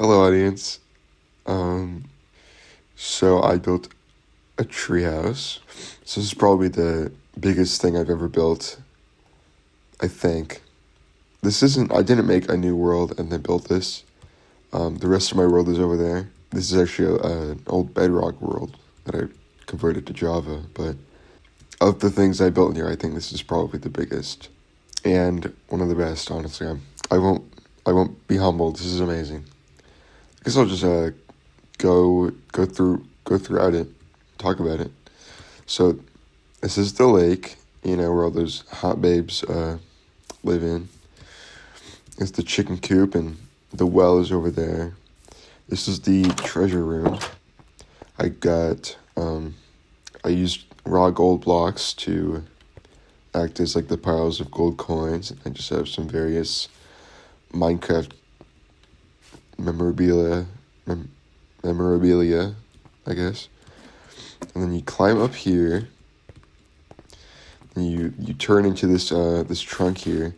Hello, audience. Um, so I built a treehouse. So this is probably the biggest thing I've ever built, I think. I didn't make a new world and then built this. The rest of my world is over there. This is actually an old Bedrock world that I converted to Java. But of the things I built in here, I think this is probably the biggest and one of the best. Honestly, I won't, I won't be humbled. This is amazing. I guess I'll just go throughout it, talk about it. So this is the lake, where all those hot babes live in. It's the chicken coop, and the well is over there. This is the treasure room. I got I used raw gold blocks to act as like the piles of gold coins. I just have some various Minecraft memorabilia, memorabilia, I guess. And then you climb up here, and you turn into this trunk here.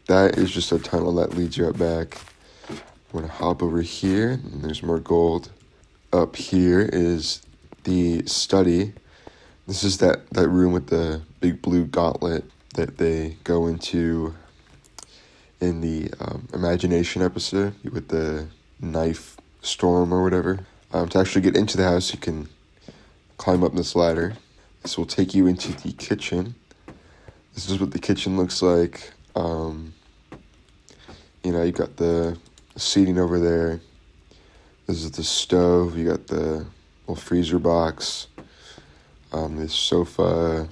That is just a tunnel that leads you up back. I'm gonna hop over here, and there's more gold. Up here is the study. This is that room with the big blue gauntlet that they go into in the imagination episode with the knife storm or whatever. To actually get into the house, you can climb up this ladder. This will take you into the kitchen. This is what the kitchen looks like. You got the seating over there. This is the stove. You got the little freezer box. This sofa.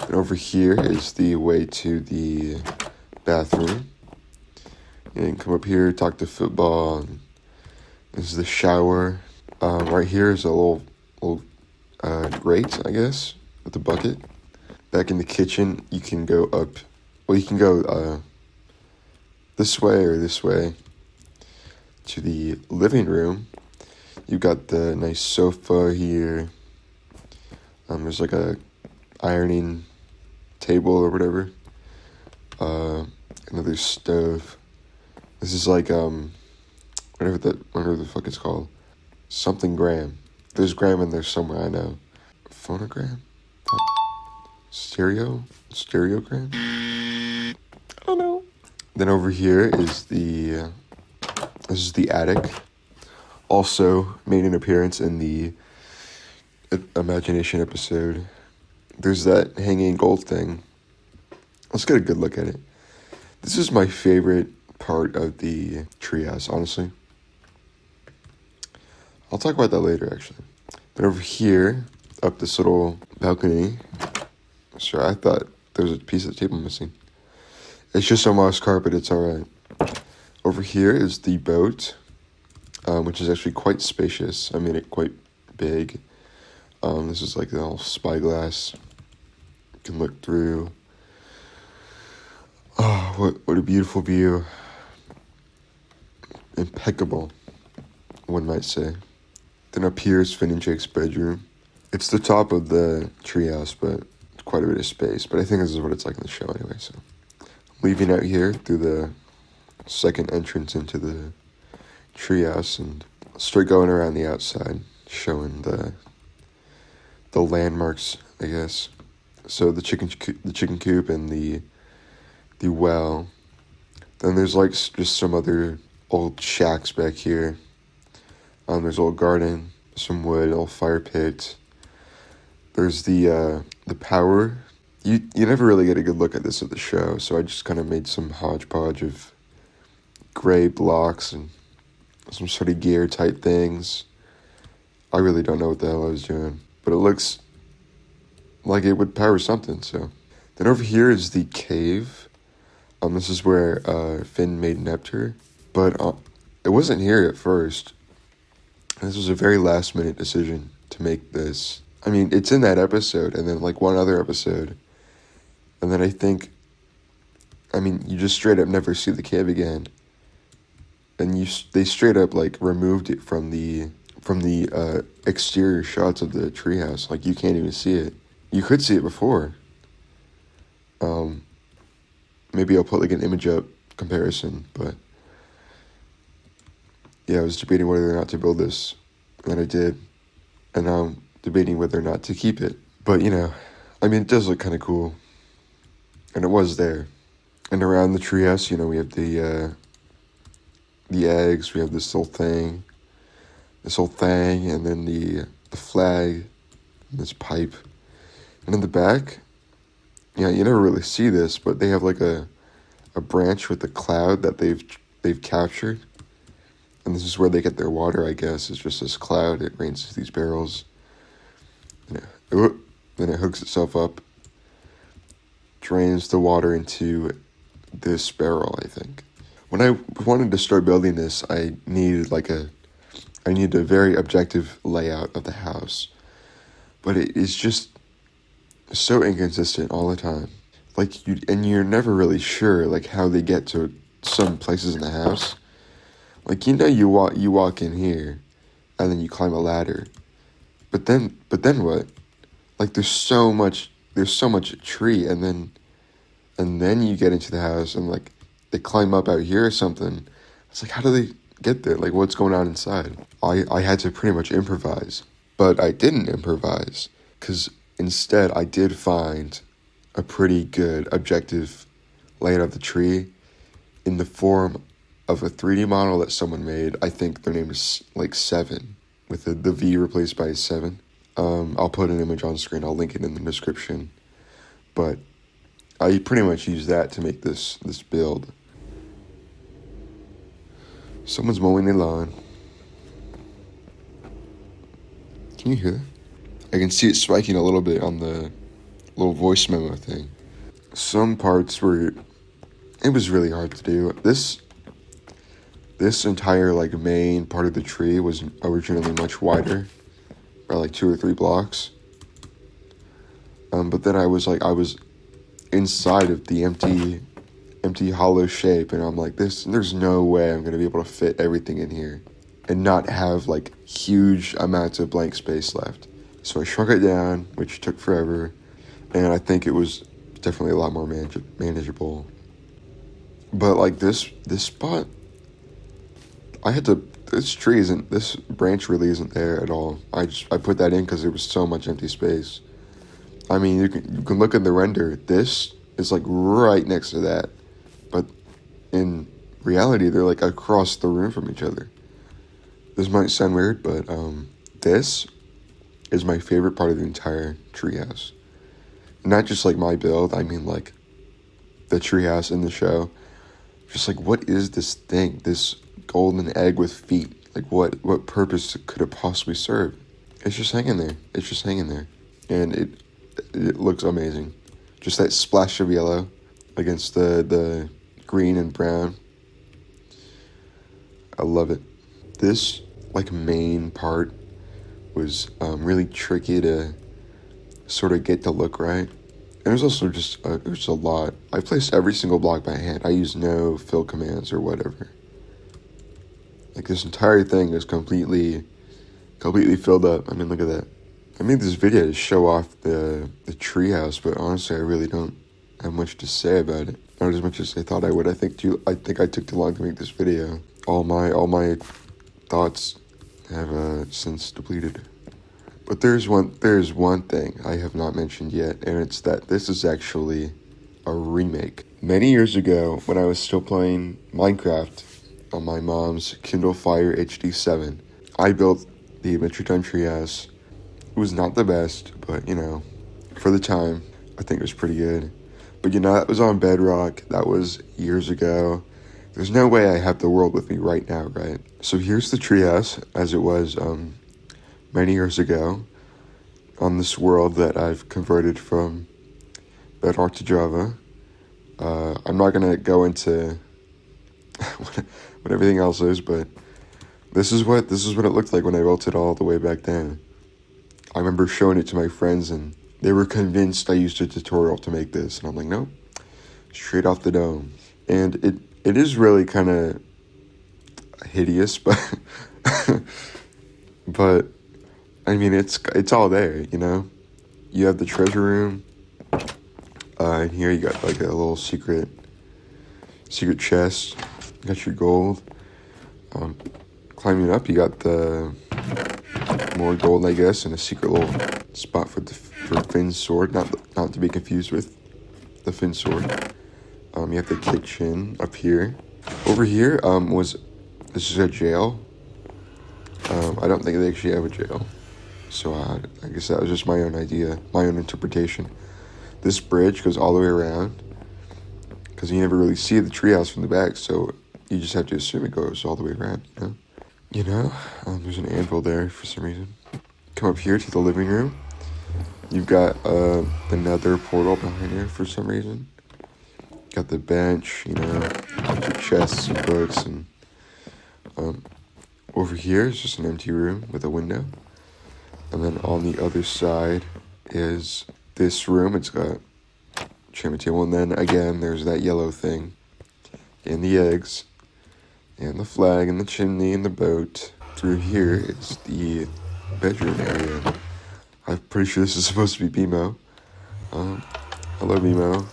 And over here is the way to the bathroom. You can come up here, talk to football. And this is the shower. Right here is a little grate, I guess, with a bucket. Back in the kitchen, you can go up. Well, you can go this way or this way to the living room. You got the nice sofa here. There's like a ironing table or whatever. Another stove. This is like whatever the fuck it's called. Something gram. There's gram in there somewhere, I know. Phonogram? Stereogram? I don't know. Then over here is this is the attic. Also made an appearance in the imagination episode. There's that hanging gold thing. Let's get a good look at it. This is my favorite part of the treehouse, honestly. I'll talk about that later, actually. But over here, up this little balcony, sure, I thought there was a piece of the table missing. It's just a moss carpet, it's alright. Over here is the boat, which is actually quite spacious. I made it quite big. This is like the little spyglass. You can look through. Oh, what a beautiful view. Impeccable, one might say. Then up here is Finn and Jake's bedroom. It's the top of the treehouse, but it's quite a bit of space. But I think this is what it's like in the show anyway, so. I'm leaving out here through the second entrance into the treehouse and start going around the outside, showing the landmarks, I guess. So the chicken coop and the well. Then there's like just some other old shacks back here. There's a little garden, some wood, a little fire pit. There's the power. You never really get a good look at this at the show, so I just kind of made some hodgepodge of gray blocks and some sort of gear type things. I really don't know what the hell I was doing, but it looks like it would power something, so. Then over here is the cave. This is where Finn made Neptune, but it wasn't here at first. This was a very last minute decision to make this. I mean, it's in that episode, and then like one other episode. And then you just straight up never see the cave again. And they straight up like removed it from the exterior shots of the treehouse. Like you can't even see it. You could see it before. Maybe I'll put like an image up comparison, but yeah, I was debating whether or not to build this, and then I did, and now I'm debating whether or not to keep it. But I mean, it does look kind of cool, and it was there. And around the treehouse, we have the eggs. We have this whole thing, and then the flag, and this pipe, and in the back, you never really see this, but they have like a branch with a cloud that they've captured, and this is where they get their water. I guess it's just this cloud. It rains these barrels, then it hooks itself up, drains the water into this barrel. I think when I wanted to start building this, I needed a very objective layout of the house, but it is just so inconsistent all the time. You're never really sure how they get to some places in the house. You walk in here, and then you climb a ladder, but then what? There's so much tree, and then you get into the house, and they climb up out here or something. It's how do they get there? What's going on inside? I had to pretty much improvise, but I didn't improvise, because instead I did find a pretty good objective layout of the tree in the form of a 3D model that someone made. I think their name is 7, with the V replaced by a 7. I'll put an image on screen. I'll link it in the description. But I pretty much used that to make this build. Someone's mowing their lawn. Can you hear that? I can see it spiking a little bit on the little voice memo thing. Some parts it was really hard to do. This entire main part of the tree was originally much wider, by 2 or 3 blocks. But then I was inside of the empty hollow shape, and I'm there's no way I'm gonna be able to fit everything in here and not have huge amounts of blank space left. So I shrunk it down, which took forever, and I think it was definitely a lot more manageable. But this spot, this branch really isn't there at all. I put that in because there was so much empty space. I mean, you can look at the render. This is right next to that, but in reality, they're across the room from each other. This might sound weird, but this is my favorite part of the entire treehouse. Not just my build. I mean the treehouse in the show. Just what is this thing? This golden egg with feet. What purpose could it possibly serve? It's just hanging there. And it looks amazing. Just that splash of yellow against the green and brown. I love it. This main part was really tricky to sort of get the look right. And it was also just a lot. I placed every single block by hand. I used no fill commands or whatever. This entire thing is completely filled up. I mean, look at that. I made this video to show off the treehouse, but honestly, I really don't have much to say about it. Not as much as I thought I would. I think I took too long to make this video. All my thoughts have since depleted. But there's one thing I have not mentioned yet, and it's that this is actually a remake. Many years ago, when I was still playing Minecraft on my mom's Kindle Fire HD7, I built the Adventure Time treehouse. It was not the best, but for the time, I think it was pretty good. But that was on Bedrock. That was years ago. There's no way I have the world with me right now, right? So here's the treehouse as it was many years ago on this world that I've converted from Bedrock to Java. I'm not gonna go into what everything else is, but this is what it looked like when I built it all the way back then. I remember showing it to my friends, and they were convinced I used a tutorial to make this, and I'm like, nope, straight off the dome. And it is really kind of hideous, but but I mean, it's all there, You have the treasure room, and here you got a little secret chest. You got your gold. climbing up, you got the more gold, I guess, and a secret little spot for Finn's sword, not to be confused with the Finn sword. You have the kitchen up here. Over here this is a jail. I don't think they actually have a jail, so I guess that was just my own idea, my own interpretation. This bridge goes all the way around, because you never really see the treehouse from the back, so you just have to assume it goes all the way around, there's an anvil there for some reason. Come up here to the living room. You've got the nether portal behind here for some reason. Got the bench, a bunch of chests and books, and over here is just an empty room with a window. And then on the other side is this room. It's got a enchantment table, and then again there's that yellow thing, and the eggs, and the flag, and the chimney, and the boat. Through here is the bedroom area. I'm pretty sure this is supposed to be BMO. Hello BMO.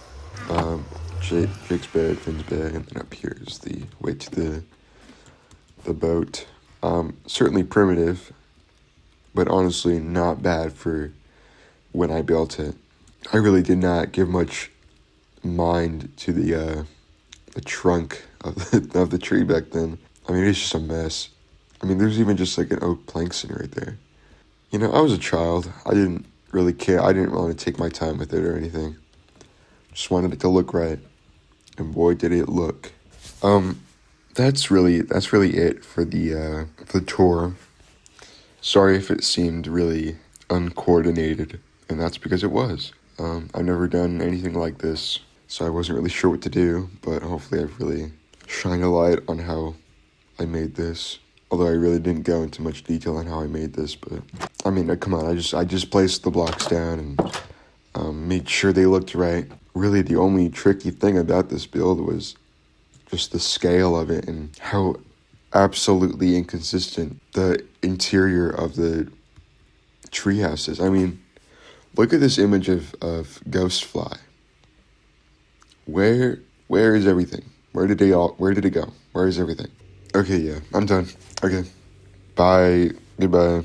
Jake's bed, Finn's bed, and then up here is the way to the boat. Certainly primitive, but honestly not bad for when I built it. I really did not give much mind to the trunk of the tree back then. I mean, it's just a mess. I mean, there's even just like an oak plank sitting right there. I was a child. I didn't really care. I didn't want to take my time with it or anything. Just wanted it to look right. And boy, did it look. That's really it for the tour. Sorry if it seemed really uncoordinated, and that's because it was. I've never done anything like this, so I wasn't really sure what to do, but hopefully I've really shined a light on how I made this. Although I really didn't go into much detail on how I made this, but I mean, come on, I just placed the blocks down and made sure they looked right. Really, the only tricky thing about this build was just the scale of it and how absolutely inconsistent the interior of the treehouse is. I mean, look at this image of Ghostfly. Where is everything? Where did it go? Where is everything? Okay, yeah, I'm done. Okay. Bye. Goodbye.